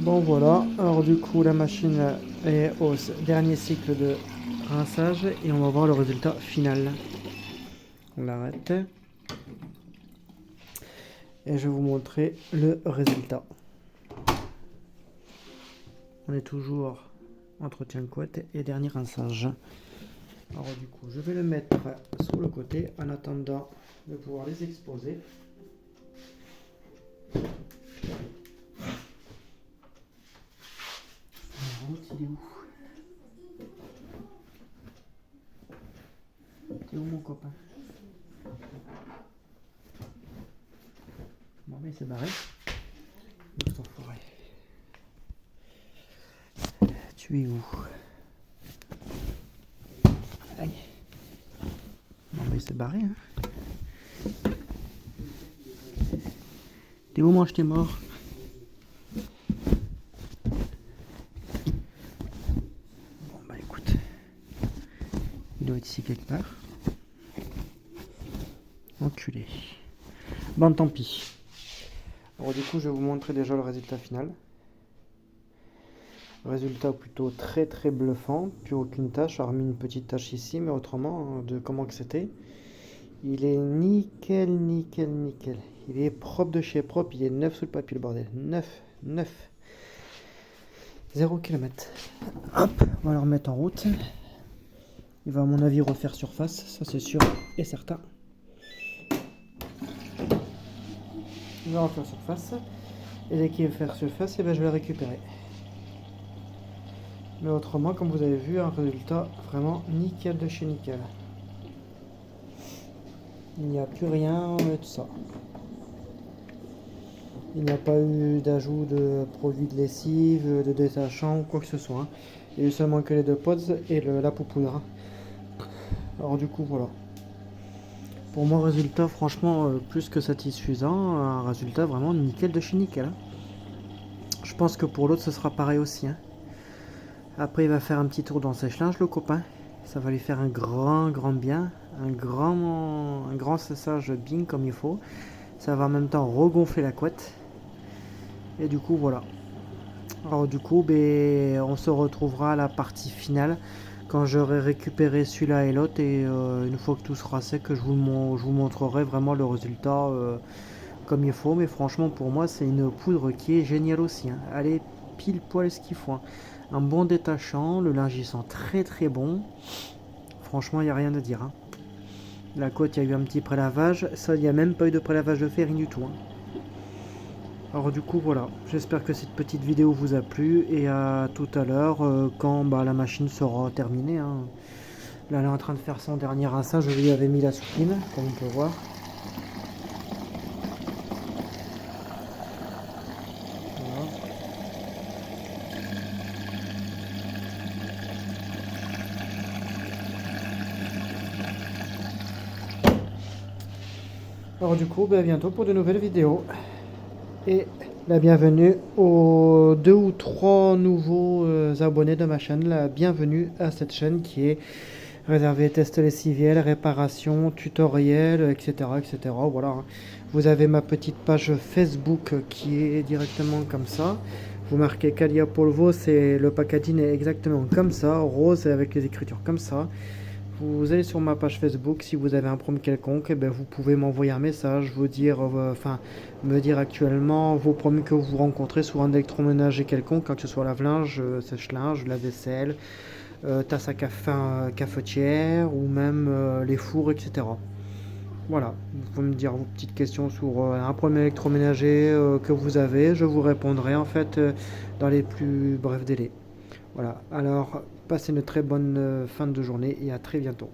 Bon voilà, alors du coup la machine est au dernier cycle de rinçage et on va voir le résultat final. On l'arrête et je vais vous montrer le résultat. On est toujours entretien couette et dernier rinçage. Alors du coup je vais le mettre sur le côté en attendant de pouvoir les exposer. Il est où? T'es où mon copain? Bon mais il s'est barré. Tu es où? Aïe. Bon mais il s'est barré hein. T'es où moi je t'ai mort? Bon bah écoute. Il doit être ici quelque part. Enculé. Bon tant pis. Alors du coup je vais vous montrer déjà le résultat final. Résultat plutôt très très bluffant, plus aucune tache, hormis une petite tache ici, mais autrement de comment que c'était. Il est nickel, nickel, nickel. Il est propre de chez propre, il est neuf sous le papier le bordel. 9. 0 km. Hop, on va le remettre en route. Il va à mon avis refaire surface, ça c'est sûr et certain. Il va refaire surface. Et dès qu'il va faire surface, et ben je vais le récupérer. Mais autrement, comme vous avez vu, un résultat vraiment nickel de chez nickel. Il n'y a plus rien de ça. Il n'y a pas eu d'ajout de produits de lessive, de détachant ou quoi que ce soit. Hein. Il y a eu seulement que les deux pods et la poupoudre. Alors du coup, voilà. Pour moi, résultat franchement plus que satisfaisant. Un résultat vraiment nickel de chez nickel. Hein. Je pense que pour l'autre, ce sera pareil aussi. Hein. Après, il va faire un petit tour dans le sèche-linge, le copain. Ça va lui faire un grand bien. Un grand séchage bien comme il faut. Ça va en même temps regonfler la couette. Et du coup, voilà. Alors du coup, on se retrouvera à la partie finale quand j'aurai récupéré celui-là et l'autre. Et une fois que tout sera sec, je vous montrerai vraiment le résultat comme il faut. Mais franchement, pour moi, c'est une poudre qui est géniale aussi. Hein. Elle est pile poil ce qu'il faut. Hein. Un bon détachant, le linge il sent très très bon. Franchement, il n'y a rien à dire. Hein. La côte, il y a eu un petit prélavage. Ça, il n'y a même pas eu de prélavage de fer, rien du tout. Hein. Alors du coup voilà, j'espère que cette petite vidéo vous a plu et à tout à l'heure quand la machine sera terminée. Hein. Là elle est en train de faire son dernier rinçage, je lui avais mis la soutine comme on peut voir. Voilà. Alors du coup à bientôt pour de nouvelles vidéos et la bienvenue aux 2 ou 3 nouveaux abonnés de ma chaîne, la bienvenue à cette chaîne qui est réservé test lessiviel, réparation, tutoriel, etc. etc. Voilà. Hein. Vous avez ma petite page Facebook qui est directement comme ça. Vous marquez Calia Polvo, c'est le packaging est exactement comme ça, rose avec les écritures comme ça. Vous allez sur ma page Facebook, si vous avez un problème quelconque, vous pouvez m'envoyer un message, vous dire, me dire actuellement vos problèmes que vous rencontrez sur un électroménager quelconque, que ce soit lave-linge, sèche-linge, la vaisselle, tasse à cafetière ou même les fours, etc. Voilà, vous pouvez me dire vos petites questions sur un problème électroménager que vous avez, je vous répondrai en fait dans les plus brefs délais. Voilà, alors passez une très bonne fin de journée et à très bientôt.